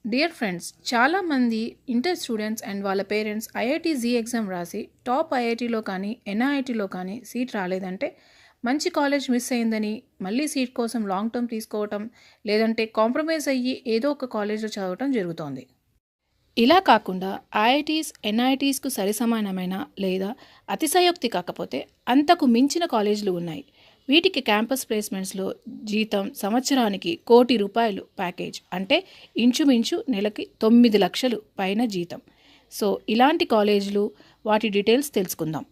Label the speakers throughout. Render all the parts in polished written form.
Speaker 1: Dear friends, చాలామంది inter students and వాళ్ళ parents IIT JEE exam రాసి టాప్ ఐఐటిలో కానీ ఎన్ఐఐటిలో కానీ సీట్ రాలేదంటే మంచి కాలేజ్ మిస్ అయిందని మళ్ళీ సీట్ కోసం లాంగ్ టర్మ్ తీసుకోవటం, లేదంటే కాంప్రమైజ్ అయ్యి ఏదో ఒక కాలేజ్లో చదవటం జరుగుతోంది. ఇలా కాకుండా ఐఐటీస్ ఎన్ఐటీస్కు సరిసమానమైన లేదా అతిశయోక్తి కాకపోతే అంతకు మించిన కాలేజీలు ఉన్నాయి. వీటికి క్యాంపస్ ప్లేస్మెంట్స్లో జీతం సంవత్సరానికి ₹1,00,00,000 ప్యాకేజ్, అంటే ఇంచుమించు నెలకి 9 లక్షలు పైన జీతం. సో ఇలాంటి కాలేజీలు, వాటి డీటెయిల్స్ తెలుసుకుందాం.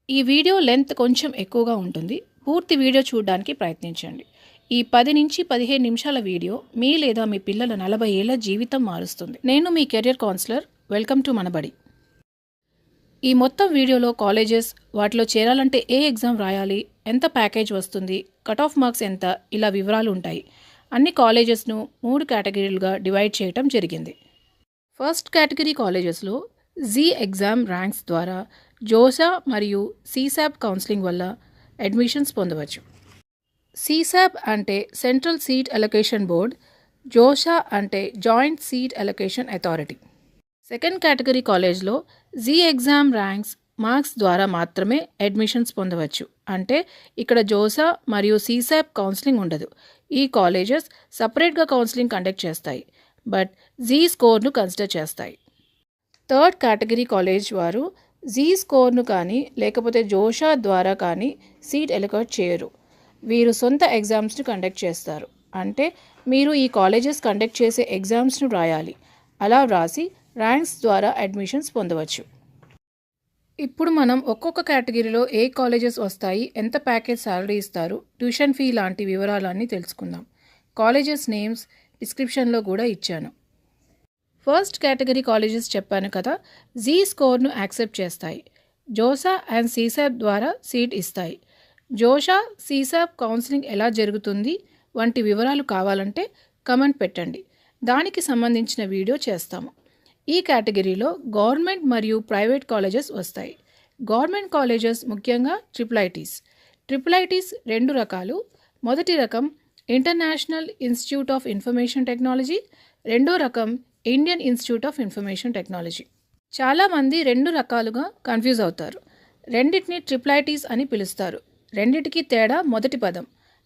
Speaker 1: ఈ వీడియో లెంత్ కొంచెం ఎక్కువగా ఉంటుంది. పూర్తి వీడియో చూడడానికి ప్రయత్నించండి. ఈ 10 నుంచి 15 నిమిషాల వీడియో మీ లేదా మీ పిల్లల 40 ఏళ్ల జీవితం మారుస్తుంది. నేను మీ కెరియర్ కౌన్సిలర్. వెల్కమ్ టు మనబడి. ఈ మొత్తం వీడియోలో కాలేజెస్, వాటిలో చేరాలంటే ఏ ఎగ్జామ్ రాయాలి, ఎంత ప్యాకేజ్ వస్తుంది, కట్ ఆఫ్ మార్క్స్ ఎంత, ఇలా వివరాలు ఉంటాయి. అన్ని కాలేజెస్ను 3 కేటగిరీలుగా డివైడ్ చేయటం జరిగింది. ఫస్ట్ కేటగిరీ కాలేజెస్లో జీ ఎగ్జామ్ ర్యాంక్స్ ద్వారా జోసా మరియు సీసాప్ కౌన్సిలింగ్ వల్ల అడ్మిషన్స్ పొందవచ్చు. సీసాప్ అంటే central seat allocation board, JoSAA అంటే joint seat allocation authority. Second category కాలేజ్లో జీ ఎగ్జామ్ ర్యాంక్స్ మార్క్స్ ద్వారా మాత్రమే అడ్మిషన్స్ పొందవచ్చు. అంటే ఇక్కడ జోసా మరియు సీసాప్ కౌన్సిలింగ్ ఉండదు. ఈ కాలేజెస్ సపరేట్గా కౌన్సిలింగ్ కండక్ట్ చేస్తాయి, బట్ జీ స్కోర్ను కన్సిడర్ చేస్తాయి. థర్డ్ కేటగిరీ కాలేజ్ వారు జీ స్కోర్ను కానీ లేకపోతే జోషా ద్వారా కానీ సీట్ అలొకేట్ చేయరు. వీరు సొంత ఎగ్జామ్స్ను కండక్ట్ చేస్తారు. అంటే మీరు ఈ కాలేజెస్ కండక్ట్ చేసే ఎగ్జామ్స్ను రాయాలి. అలా వ్రాసి ర్యాంక్స్ ద్వారా అడ్మిషన్స్ పొందవచ్చు. ఇప్పుడు మనం ఒక్కొక్క కేటగిరీలో ఏ కాలేజెస్ వస్తాయి, ఎంత ప్యాకేజ్ శాలరీ ఇస్తారు, ట్యూషన్ ఫీ లాంటి వివరాలన్నీ తెలుసుకుందాం. కాలేజెస్ నేమ్స్ డిస్క్రిప్షన్లో కూడా ఇచ్చాను. ఫస్ట్ కేటగిరీ కాలేజెస్ చెప్పాను కదా, జీ స్కోర్ను యాక్సెప్ట్ చేస్తాయి. జోసా అండ్ సీసాప్ ద్వారా సీట్ ఇస్తాయి. జోషా సీసాప్ కౌన్సిలింగ్ ఎలా జరుగుతుంది వంటి వివరాలు కావాలంటే కమెంట్ పెట్టండి, దానికి సంబంధించిన వీడియో చేస్తాము. ఈ కేటగిరీలో గవర్నమెంట్ మరియు ప్రైవేట్ కాలేజెస్ వస్తాయి. గవర్నమెంట్ కాలేజెస్ ముఖ్యంగా ట్రిపుల్ ఐటీస్ 2 రకాలు. మొదటి రకం international institute of information technology, రెండో రకం Indian institute of information technology. చాలామంది 2 రకాలుగా కన్ఫ్యూజ్ అవుతారు. రెండింటిని ట్రిపుల్ ఐటీస్ అని పిలుస్తారు. రెండిటికి తేడా మొదటి పదం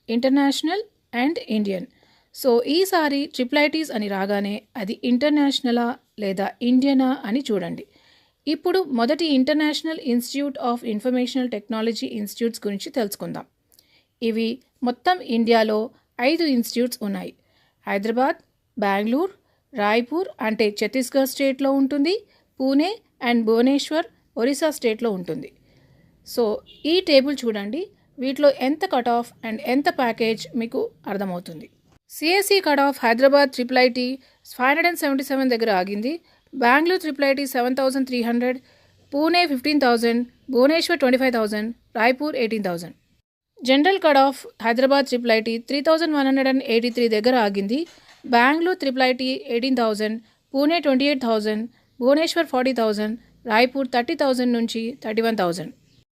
Speaker 1: ఇంటర్నేషనల్ అండ్ ఇండియన్. సో ఈసారి ట్రిపుల్ ఐటీస్ అని రాగానే అది ఇంటర్నేషనలా లేదా ఇండియనా అని చూడండి. ఇప్పుడు మొదటి international institute of informational technology institutes గురించి తెలుసుకుందాం. ఇవి మొత్తం ఇండియాలో 5 ఇన్స్టిట్యూట్స్ ఉన్నాయి. హైదరాబాద్, బెంగళూరు, రాయ్పూర్ అంటే ఛత్తీస్గఢ్ స్టేట్లో ఉంటుంది, పూణే అండ్ భువనేశ్వర్ ఒరిస్సా స్టేట్లో ఉంటుంది. సో ఈ టేబుల్ చూడండి, వీటిలో ఎంత కట్ ఆఫ్ అండ్ ఎంత ప్యాకేజ్ మీకు అర్థమవుతుంది. CSE cut off Hyderabad triple IT 577 దగ్గర ఆగింది. Bengaluru triple IT 7,300, Pune 15,000, Bhubaneswar 25,000, Raipur 18,000. General cut off Hyderabad triple IT 3,183 దగ్గర ఆగింది. బెంగళూరు ట్రిపుల్ ఐటీ 18,000, పూణే 28,000, భువనేశ్వర్ 40,000, రాయ్పూర్ 30,000 నుంచి 31,000.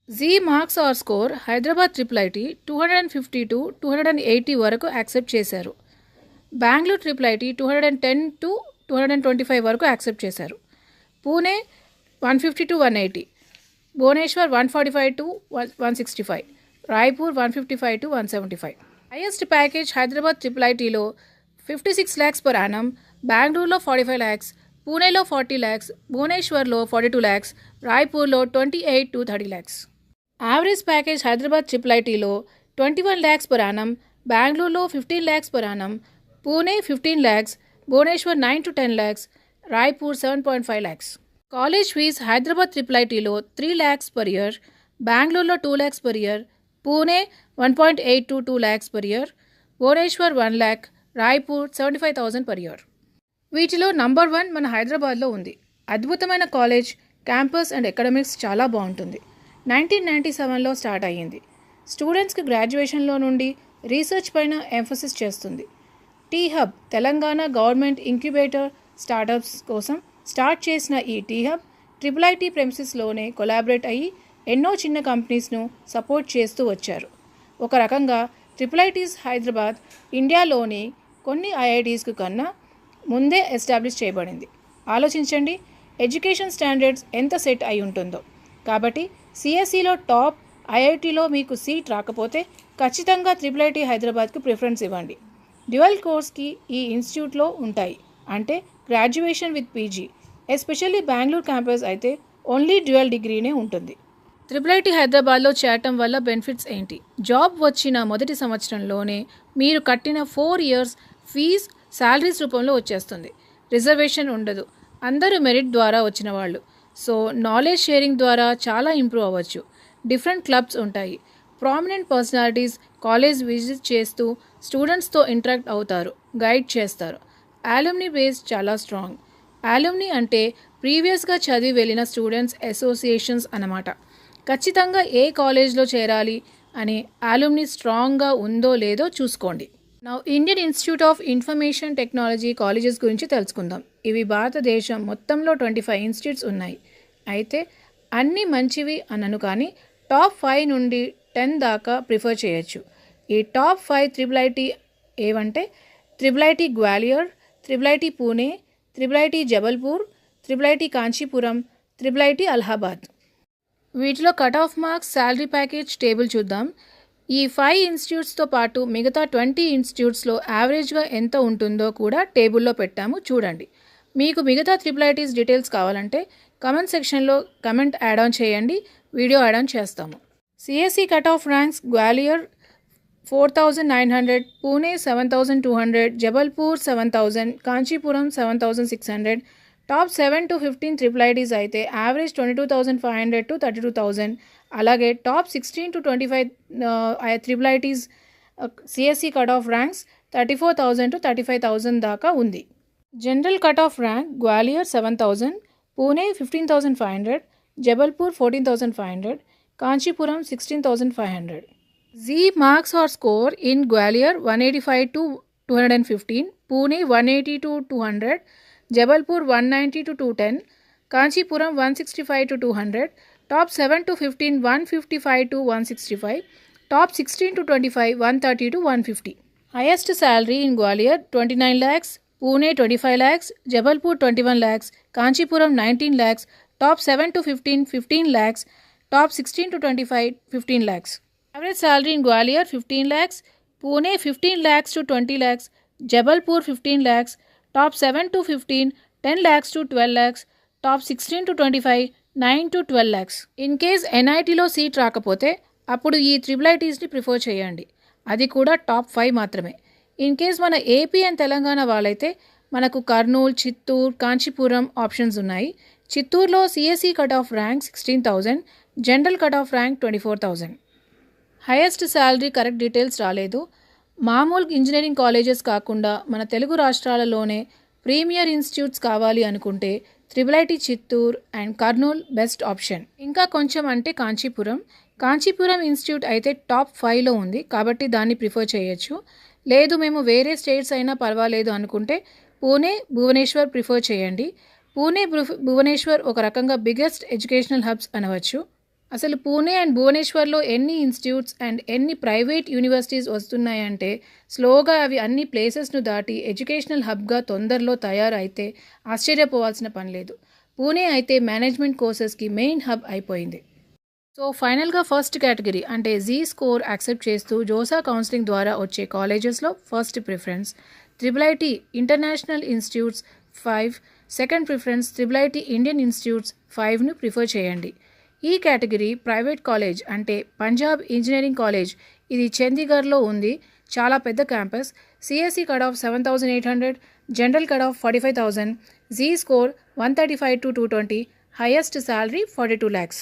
Speaker 1: JEE marks or score Hyderabad triple IT 250 to 280 వరకు యాక్సెప్ట్ చేశారు. బెంగళూరు ట్రిపుల్ ఐటీ 210 to 225 వరకు యాక్సెప్ట్ చేశారు. Pune 150 to 180, Bhubaneswar 145 to 165, Raipur 155 to 175. Highest package Hyderabad triple ఐటీలో 56 lakhs per annum, బెంగళూరులో 45 lakhs, పూణేలో 40 lakhs, భువనేశ్వర్లో 42 lakhs, రాయ్పూర్లో 28 to 30 lakhs. Average package Hyderabad triple ఐటీలో 21 lakhs per annum, బెంగళూరులో 15 lakhs per annum, Pune 15 lakhs, Bhubaneswar 9 to 10 lakhs, Raipur 7.5 lakhs. College fee Hyderabad triple ఐటీలో 3 lakhs per year, బెంగళూరులో 2 lakhs per year, పూణే 1.8 to 2 lakhs per year, Bhubaneswar 1 lakh, Raipur 75,000 per year. వీటిలో number 1 మన హైదరాబాద్లో ఉంది. అద్భుతమైన కాలేజ్, క్యాంపస్ అండ్ అకాడమిక్స్ చాలా బాగుంటుంది. 1997లో స్టార్ట్ అయ్యింది. స్టూడెంట్స్కి గ్రాడ్యుయేషన్లో నుండి రీసెర్చ్ పైన ఎంఫసిస్ చేస్తుంది. T hub Telangana government incubator startups కోసం స్టార్ట్ చేసిన ఈ టీ హబ్ ట్రిపుల్ ఐటీ ప్రెమిసెస్లోనే కొలాబరేట్ అయ్యి ఎన్నో చిన్న కంపెనీస్ను సపోర్ట్ చేస్తూ వచ్చారు. ఒక రకంగా ట్రిపుల్ ఐటీస్ హైదరాబాద్ ఇండియాలోని కొన్ని ఐఐటీస్కు కన్నా ముందే ఎస్టాబ్లిష్ చేయబడింది. ఆలోచించండి, ఎడ్యుకేషన్ స్టాండర్డ్స్ ఎంత సెట్ అయి ఉంటుందో. కాబట్టి సిఎస్సిలో టాప్ ఐఐటీలో మీకు సీట్ రాకపోతే ఖచ్చితంగా IIIT హైదరాబాద్కు ప్రిఫరెన్స్ ఇవ్వండి. డ్యువల్ కోర్స్కి ఈ ఇన్స్టిట్యూట్లో ఉంటాయి, అంటే graduation with PG. Especially Bengaluru campus అయితే ఓన్లీ డ్యువల్ డిగ్రీనే ఉంటుంది. IIIT హైదరాబాద్లో చేరటం వల్ల బెనిఫిట్స్ ఏంటి? జాబ్ వచ్చిన మొదటి సంవత్సరంలోనే మీరు కట్టిన 4 years ఫీజ్ శాలరీస్ రూపంలో వచ్చేస్తుంది. రిజర్వేషన్ ఉండదు, అందరూ మెరిట్ ద్వారా వచ్చిన వాళ్ళు. సో నాలెడ్జ్ షేరింగ్ ద్వారా చాలా ఇంప్రూవ్ అవ్వచ్చు. డిఫరెంట్ క్లబ్స్ ఉంటాయి. ప్రామినెంట్ పర్సనాలిటీస్ కాలేజ్ విజిట్ చేస్తూ స్టూడెంట్స్తో ఇంటరాక్ట్ అవుతారు, గైడ్ చేస్తారు. అలుమ్ని బేస్ చాలా స్ట్రాంగ్. అలుమ్ని అంటే ప్రీవియస్గా చదివి వెళ్ళిన స్టూడెంట్స్ అసోసియేషన్స్ అన్నమాట. ఖచ్చితంగా ఏ కాలేజ్లో చేరాలి అనే అలుమ్ని స్ట్రాంగ్గా ఉందో లేదో చూసుకోండి. Now Indian institute of information technology colleges గురించి తెలుసుకుందాం. ఇవి భారతదేశం మొత్తంలో 25 ఇన్స్టిట్యూట్స్ ఉన్నాయి. అయితే అన్నీ మంచివి అనను, కానీ టాప్ 5 నుండి 10 దాకా ప్రిఫర్ చేయొచ్చు. ఈ టాప్ 5 IIIT ఏవంటే IIIT Gwalior, IIIT Pune, IIIT Jabalpur, IIIT Kanchipuram, IIIT Allahabad. వీటిలో cut off marks, salary package table చూద్దాం. ఈ 5 ఇన్స్టిట్యూట్స్తో పాటు మిగతా 20 ఇన్స్టిట్యూట్స్లో యావరేజ్గా ఎంత ఉంటుందో కూడా టేబుల్లో పెట్టాము, చూడండి. మీకు మిగతా IIITs డీటెయిల్స్ కావాలంటే కమెంట్ సెక్షన్లో కమెంట్ యాడ్ ఆన్ చేయండి, వీడియో యాడ్ ఆన్ చేస్తాము. CSE cut off ranks: Gwalior 4900, Pune 7200, Jabalpur 7000, Kanchipuram 7600. Top 7 to 15 IIITs అయితే యావరేజ్ 22,500 to 32,000. అలాగే top 16 to 25 IIITs CSE cut off ranks 34,000 to 35,000 దాకా ఉంది. General cut off rank: Gwalior 7,000, Pune 15,500, Jabalpur 14,500, Kanchipuram 16,500. Z marks or score in Gwalior 185 to 215, Pune 180 to 200, Jabalpur 190 to 210, Kanchipuram 165 to 200. Top 7 to 15 155 to 165, top 16 to 25 130 to 150. Highest salary in Gwalior 29 lakhs, Pune 25 lakhs, Jabalpur 21 lakhs, Kanchipuram 19 lakhs, top 7 to 15 15 lakhs, top 16 to 25 15 lakhs. Average salary in Gwalior 15 lakhs, Pune 15 lakhs to 20 lakhs, Jabalpur 15 lakhs, top 7 to 15 10 lakhs to 12 lakhs, top 16 to 25 9 to 12 lakhs. In case ఎన్ఐటీలో seat రాకపోతే అప్పుడు ఈ IIITsని prefer చేయండి, అది కూడా top 5 మాత్రమే. In case మన AP and Telangana వాళ్ళైతే మనకు కర్నూలు, చిత్తూరు, కాంచీపురం ఆప్షన్స్ ఉన్నాయి. చిత్తూరులో CSE cut off rank 16,000, general cut off rank 24,000. Highest salary correct details రాలేదు. మామూలు ఇంజనీరింగ్ కాలేజెస్ కాకుండా మన తెలుగు రాష్ట్రాలలోనే ప్రీమియర్ ఇన్స్టిట్యూట్స్ కావాలి అనుకుంటే IIIT Chittoor and Kurnool best option. ఇంకా కొంచెం అంటే కాంచీపురం ఇన్స్టిట్యూట్ అయితే టాప్ 5లో ఉంది, కాబట్టి దాన్ని ప్రిఫర్ చేయొచ్చు. లేదు మేము వేరే స్టేట్స్ అయినా పర్వాలేదు అనుకుంటే పూణే, భువనేశ్వర్ ప్రిఫర్ చేయండి. పూణే, భువనేశ్వర్ ఒక రకంగా బిగ్గెస్ట్ ఎడ్యుకేషనల్ హబ్స్ అనవచ్చు. అసలు పూణే అండ్ భువనేశ్వర్లో ఎన్ని ఇన్స్టిట్యూట్స్ అండ్ ఎన్ని ప్రైవేట్ యూనివర్సిటీస్ వస్తున్నాయంటే స్లోగా అవి అన్ని ప్లేసెస్ను దాటి ఎడ్యుకేషనల్ హబ్గా తొందరలో తయారైతే ఆశ్చర్యపోవాల్సిన పని లేదు. పూణే అయితే మేనేజ్మెంట్ కోర్సెస్కి మెయిన్ హబ్ అయిపోయింది. సో ఫైనల్గా ఫస్ట్ కేటగిరీ అంటే జీ స్కోర్ యాక్సెప్ట్ చేస్తూ జోసా కౌన్సిలింగ్ ద్వారా వచ్చే కాలేజెస్లో first preference IIIT international institutes 5, second preference IIIT Indian institutes 5ను ప్రిఫర్ చేయండి. ఈ కేటగిరీ ప్రైవేట్ కాలేజ్ అంటే పంజాబ్ ఇంజనీరింగ్ కాలేజ్, ఇది చండీగఢ్లో ఉంది, చాలా పెద్ద campus. CSE cut off 7,800, general cut off 45,000, JEE score 135 to 220, highest salary 42 lakhs.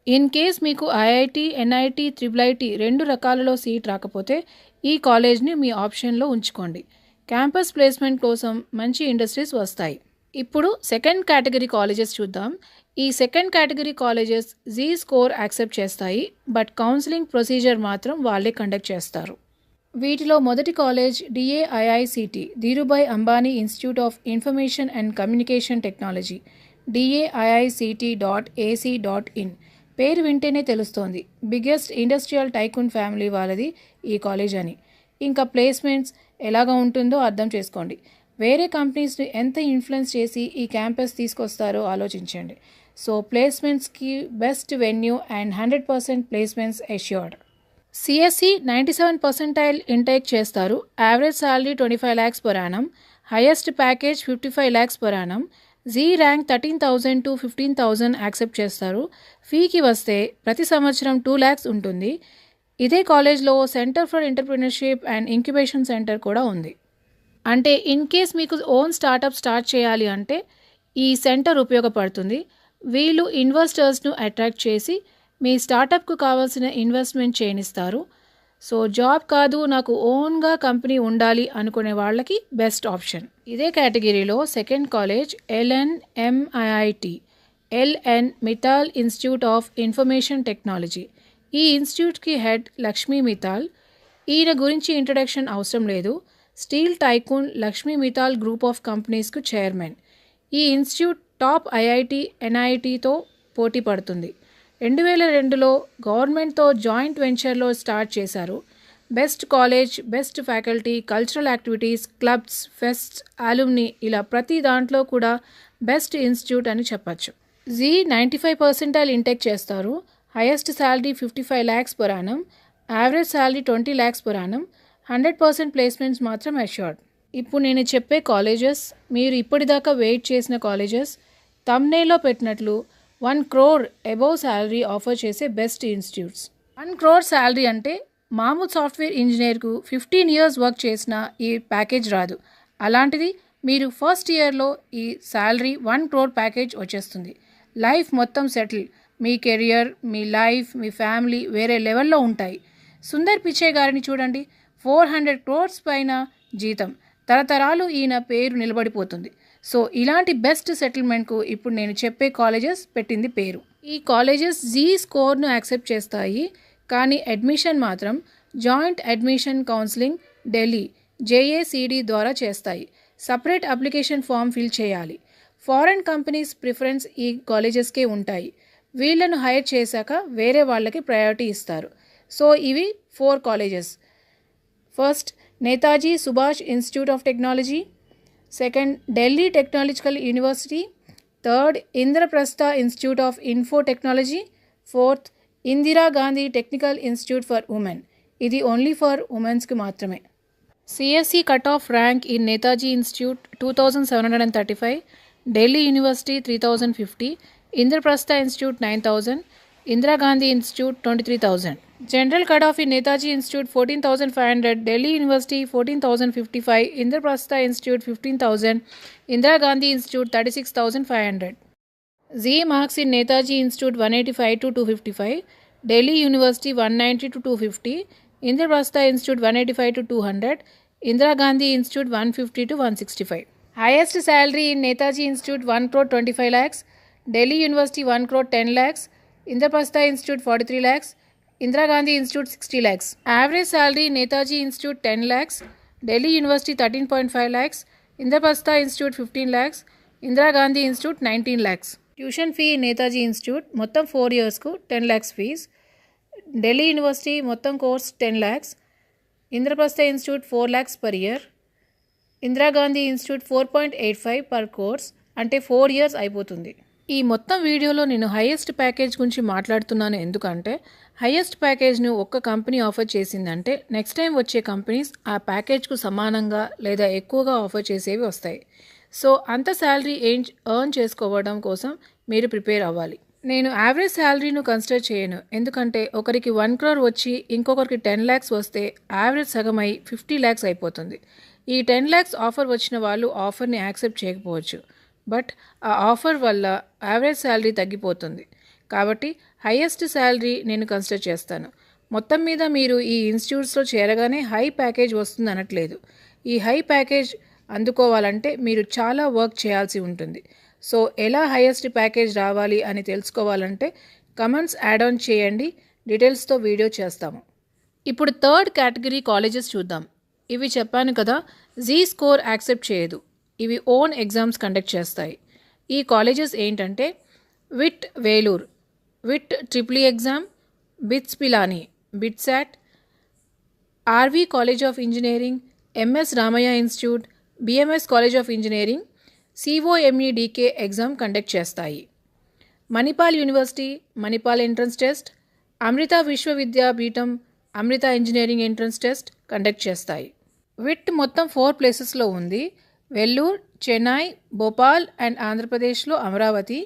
Speaker 1: In case మీకు IIT, NIT, IIIT 2 రకాలలో సీట్ రాకపోతే ఈ కాలేజ్ని మీ ఆప్షన్లో ఉంచుకోండి. క్యాంపస్ ప్లేస్మెంట్ కోసం మంచి ఇండస్ట్రీస్ వస్తాయి. ఇప్పుడు సెకండ్ కేటగిరీ కాలేజెస్ చూద్దాం. ఈ second category colleges JEE score accept చేస్తాయి, బట్ కౌన్సిలింగ్ ప్రొసీజర్ మాత్రం వాళ్ళే కండక్ట్ చేస్తారు. వీటిలో మొదటి college DAIICT, Dhirubhai Ambani institute of information and communication technology, DAIICT.ac.in. పేరు వింటేనే తెలుస్తోంది బిగ్గెస్ట్ ఇండస్ట్రియల్ టైకూన్ ఫ్యామిలీ వాళ్ళది ఈ కాలేజ్ అని. ఇంకా ప్లేస్మెంట్స్ ఎలాగా ఉంటుందో అర్థం చేసుకోండి. వేరే కంపెనీస్ని ఎంత ఇన్ఫ్లుయెన్స్ చేసి ఈ క్యాంపస్ తీసుకొస్తారో ఆలోచించండి. సో ప్లేస్మెంట్స్కి best venue and 100% placements assured. CSE 97 percentile intake చేస్తారు. Average salary 25 lakhs per annum. Highest package 55 lakhs per annum. JEE rank 13,000 to 15,000 accept చేస్తారు. ఫీకి వస్తే ప్రతి సంవత్సరం 2 lakhs ఉంటుంది. ఇదే కాలేజ్లో centre for entrepreneurship and incubation centre కూడా ఉంది. అంటే ఇన్ కేస్ మీకు ఓన్ స్టార్టప్ స్టార్ట్ చేయాలి అంటే ఈ సెంటర్ ఉపయోగపడుతుంది. వీళ్ళు ఇన్వెస్టర్స్ను అట్రాక్ట్ చేసి మీ స్టార్టప్కు కావాల్సిన ఇన్వెస్ట్మెంట్ చేయనిస్తారు. సో జాబ్ కాదు, నాకు ఓన్గా కంపెనీ ఉండాలి అనుకునే వాళ్ళకి బెస్ట్ ఆప్షన్. ఇదే కేటగిరీలో second college LNMIIT, LN Mittal institute of information technology. ఈ ఇన్స్టిట్యూట్కి హెడ్ లక్ష్మీ మితాల్. ఈయన గురించి ఇంట్రడక్షన్ అవసరం లేదు. Steel tycoon Lakshmi Mittal group of కంపెనీస్కు చైర్మన్. ఈ ఇన్స్టిట్యూట్ టాప్ ఐఐటి, ఎన్ఐటితో పోటీ పడుతుంది. 2002లో గవర్నమెంట్తో జాయింట్ వెంచర్లో స్టార్ట్ చేశారు. Best college, best faculty, cultural activities, clubs, fests, alumni ఇలా ప్రతి దాంట్లో కూడా బెస్ట్ ఇన్స్టిట్యూట్ అని చెప్పచ్చు. జీ 95 పర్సెంటైల్ ఇంటేక్ చేస్తారు. Highest salary 55 lakhs per annum. Average salary 20 lakhs per annum. 100% placements మాత్రం అష్యూర్డ్. ఇప్పుడు నేను చెప్పే కాలేజెస్ మీరు ఇప్పటిదాకా వెయిట్ చేసిన కాలేజెస్. థంబ్నెయిల్లో పెట్టినట్లు 1 crore అబోవ్ శాలరీ ఆఫర్ చేసే బెస్ట్ ఇన్స్టిట్యూట్స్. 1 crore శాలరీ అంటే మామూలు సాఫ్ట్వేర్ ఇంజనీర్కు 15 years వర్క్ చేసిన ఈ ప్యాకేజ్ రాదు. అలాంటిది మీరు ఫస్ట్ ఇయర్లో ఈ శాలరీ 1 crore ప్యాకేజ్ వచ్చేస్తుంది. లైఫ్ మొత్తం సెటిల్. మీ కెరియర్, మీ లైఫ్, మీ ఫ్యామిలీ వేరే లెవెల్లో ఉంటాయి. సుందర్ పిచై గారిని చూడండి, 400 crores పైన జీతం. తరతరాలు ఈయన పేరు నిలబడిపోతుంది. సో ఇలాంటి బెస్ట్ సెటిల్మెంట్కు ఇప్పుడు నేను చెప్పే కాలేజెస్ పెట్టింది పేరు. ఈ కాలేజెస్ జీ స్కోర్ను యాక్సెప్ట్ చేస్తాయి, కానీ అడ్మిషన్ మాత్రం జాయింట్ అడ్మిషన్ కౌన్సిలింగ్ ఢిల్లీ జేఏసీడీ ద్వారా చేస్తాయి. సపరేట్ అప్లికేషన్ ఫామ్ ఫిల్ చేయాలి. ఫారెన్ కంపెనీస్ ప్రిఫరెన్స్ ఈ కాలేజెస్కే ఉంటాయి. వీళ్లను హైర్ చేశాక వేరే వాళ్ళకి ప్రయారిటీ ఇస్తారు. సో ఇవి 4 colleges. First Netaji Subhash institute of technology. Second Delhi technological university. Third Indraprastha institute of info technology. Fourth Indira Gandhi technical institute for women. ఇది ఓన్లీ ఫర్ ఉమెన్స్కి మాత్రమే. CSE cut off rank in Netaji institute 2735, Delhi university 3050, Indraprastha institute 9000, Indira Gandhi institute 23,000. General cutoff in Netaji Institute 14,500, Delhi University 14,055, Indraprastha Institute 15,000, Indira Gandhi Institute 36,500. Z marks in Netaji Institute 185 to 255, Delhi University 190 to 250, Indraprastha Institute 185 to 200, Indira Gandhi Institute 150 to 165. Highest salary in Netaji Institute 1 crore 25 lakhs, Delhi University 1 crore 10 lakhs, Indraprastha Institute 43 lakhs, Indira Gandhi Institute 60 lakhs. Average salary Netaji Institute 10 lakhs, Delhi University 13.5 lakhs, Indraprastha Institute 15 lakhs, Indira Gandhi Institute 19 lakhs. Tuition fee Netaji Institute మొత్తం 4 yearsకు 10 lakhs fees. Delhi University మొత్తం course 10 lakhs. Indraprastha Institute 4 lakhs per year. Indira Gandhi Institute 4.85 per course, అంటే 4 years అయిపోతుంది. ఈ మొత్తం వీడియోలో నేను highest package గురించి మాట్లాడుతున్నాను. ఎందుకంటే హైయెస్ట్ ప్యాకేజ్ను ఒక్క కంపెనీ ఆఫర్ చేసిందంటే నెక్స్ట్ టైం వచ్చే కంపెనీస్ ఆ ప్యాకేజ్కు సమానంగా లేదా ఎక్కువగా ఆఫర్ చేసేవి వస్తాయి. సో అంత శాలరీ ఎర్న్ చేసుకోవడం కోసం మీరు ప్రిపేర్ అవ్వాలి. నేను యావరేజ్ శాలరీను కన్సిడర్ చేయను. ఎందుకంటే ఒకరికి 1 crore వచ్చి ఇంకొకరికి 10 lakhs వస్తే యావరేజ్ సగమై 50 lakhs అయిపోతుంది. ఈ 10 lakhs ఆఫర్ వచ్చిన వాళ్ళు ఆఫర్ని యాక్సెప్ట్ చేయకపోవచ్చు. బట్ ఆ ఆఫర్ వల్ల యావరేజ్ శాలరీ తగ్గిపోతుంది. కాబట్టి హైయెస్ట్ శాలరీ నేను కన్సిడర్ చేస్తాను. మొత్తం మీద మీరు ఈ ఇన్స్టిట్యూట్స్లో చేరగానే హై ప్యాకేజ్ వస్తుంది అనట్లేదు. ఈ హై ప్యాకేజ్ అందుకోవాలంటే మీరు చాలా వర్క్ చేయాల్సి ఉంటుంది. సో ఎలా హైయెస్ట్ ప్యాకేజ్ రావాలి అని తెలుసుకోవాలంటే కమెంట్స్ యాడ్ ఆన్ చేయండి, డీటెయిల్స్తో వీడియో చేస్తాము. ఇప్పుడు థర్డ్ కేటగిరీ కాలేజెస్ చూద్దాం. ఇవి చెప్పాను కదా, జీ స్కోర్ యాక్సెప్ట్ చేయదు. ఇవి ఓన్ ఎగ్జామ్స్ కండక్ట్ చేస్తాయి. ఈ కాలేజెస్ ఏంటంటే VIT Vellore, VIT triple exam, BITS Pilani, BITSAT, RV college of engineering, MS Ramaiah institute, BMS college of engineering COMEDK exam conduct చేస్తాయి. Manipal university Manipal entrance test, Amrita Vishwavidyapeetham Amrita engineering entrance test conduct చేస్తాయి. VIT మొత్తం 4 ప్లేసెస్లో ఉంది. Vellore, Chennai, Bhopal and ఆంధ్రప్రదేశ్లో అమరావతి.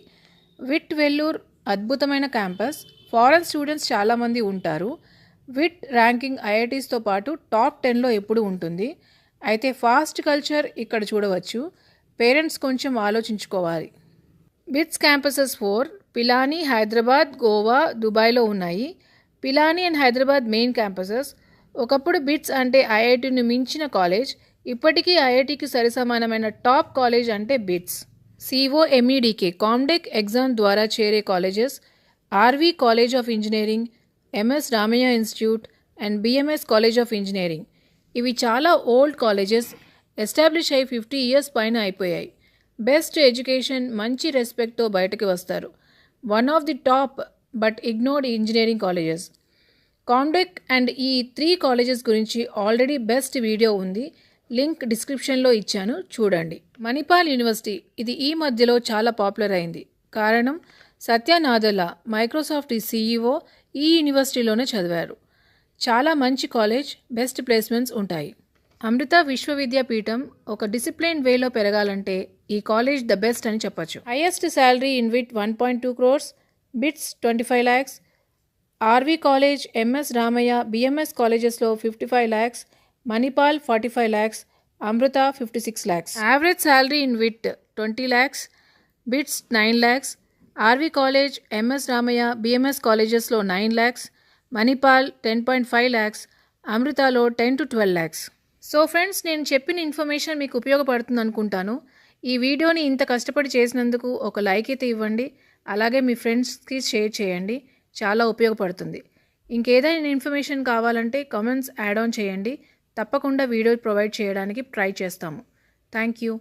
Speaker 1: విట్ వెల్లూర్ అద్భుతమైన క్యాంపస్. ఫారెన్ స్టూడెంట్స్ చాలామంది ఉంటారు. VIT ranking IITస్తో పాటు టాప్ 10లో ఎప్పుడు ఉంటుంది. అయితే ఫాస్ట్ కల్చర్ ఇక్కడ చూడవచ్చు. పేరెంట్స్ కొంచెం ఆలోచించుకోవాలి. బిట్స్ క్యాంపసెస్ 4 పిలానీ, హైదరాబాద్, గోవా, దుబాయ్లో ఉన్నాయి. Pilani and Hyderabad main campuses. ఒకప్పుడు బిట్స్ అంటే IITని మించిన కాలేజ్. ఇప్పటికీ IITకి సరిసమానమైన టాప్ కాలేజ్ అంటే బిట్స్. COMEDK కామ్డెక్ ఎగ్జామ్ ద్వారా చేరే colleges RV college of engineering, MS Ramaiah institute and BMS college of engineering. ఇవి చాలా ఓల్డ్ కాలేజెస్. ఎస్టాబ్లిష్ అయి 50 years పైన అయిపోయాయి. బెస్ట్ ఎడ్యుకేషన్, మంచి రెస్పెక్ట్తో బయటకు వస్తారు. One of the top but ignored engineering colleges. COMEDK and ఈ 3 కాలేజెస్ గురించి ఆల్రెడీ బెస్ట్ వీడియో ఉంది. లింక్ డిస్క్రిప్షన్లో ఇచ్చాను, చూడండి. మణిపాల్ యూనివర్సిటీ ఇది ఈ మధ్యలో చాలా పాపులర్ అయింది. కారణం సత్య నాదెల్లా మైక్రోసాఫ్ట్ CEO ఈ యూనివర్సిటీలోనే చదివారు. చాలా మంచి కాలేజ్, బెస్ట్ ప్లేస్మెంట్స్ ఉంటాయి. అమృత విశ్వవిద్యాపీఠం ఒక డిసిప్లైన్ వేలో పెరగాలంటే ఈ కాలేజ్ ద బెస్ట్ అని చెప్పచ్చు. Highest salary in VIT 1.2 crores, BITS 25 lakhs, RV college, MS Ramaiah, BMS కాలేజెస్లో 55 lakhs, Manipal 45 lakhs, Amrita 56 lakhs. Average salary in VIT 20 lakhs, BITS 9 lakhs, RV college, MS Ramaiah, BMS కాలేజెస్లో 9 lakhs, Manipal 10.5 lakhs, అమృతలో 10 to 12 lakhs. So friends, నేను చెప్పిన information మీకు ఉపయోగపడుతుంది అనుకుంటాను. ఈ వీడియోని ఇంత కష్టపడి చేసినందుకు ఒక లైక్ అయితే ఇవ్వండి. అలాగే మీ ఫ్రెండ్స్కి షేర్ చేయండి, చాలా ఉపయోగపడుతుంది. ఇంకేదైనా ఇన్ఫర్మేషన్ కావాలంటే కామెంట్స్ యాడ్ ఆన్ చేయండి. తప్పకుండా వీడియో ప్రొవైడ్ చేయడానికి ట్రై చేస్తాము. Thank you.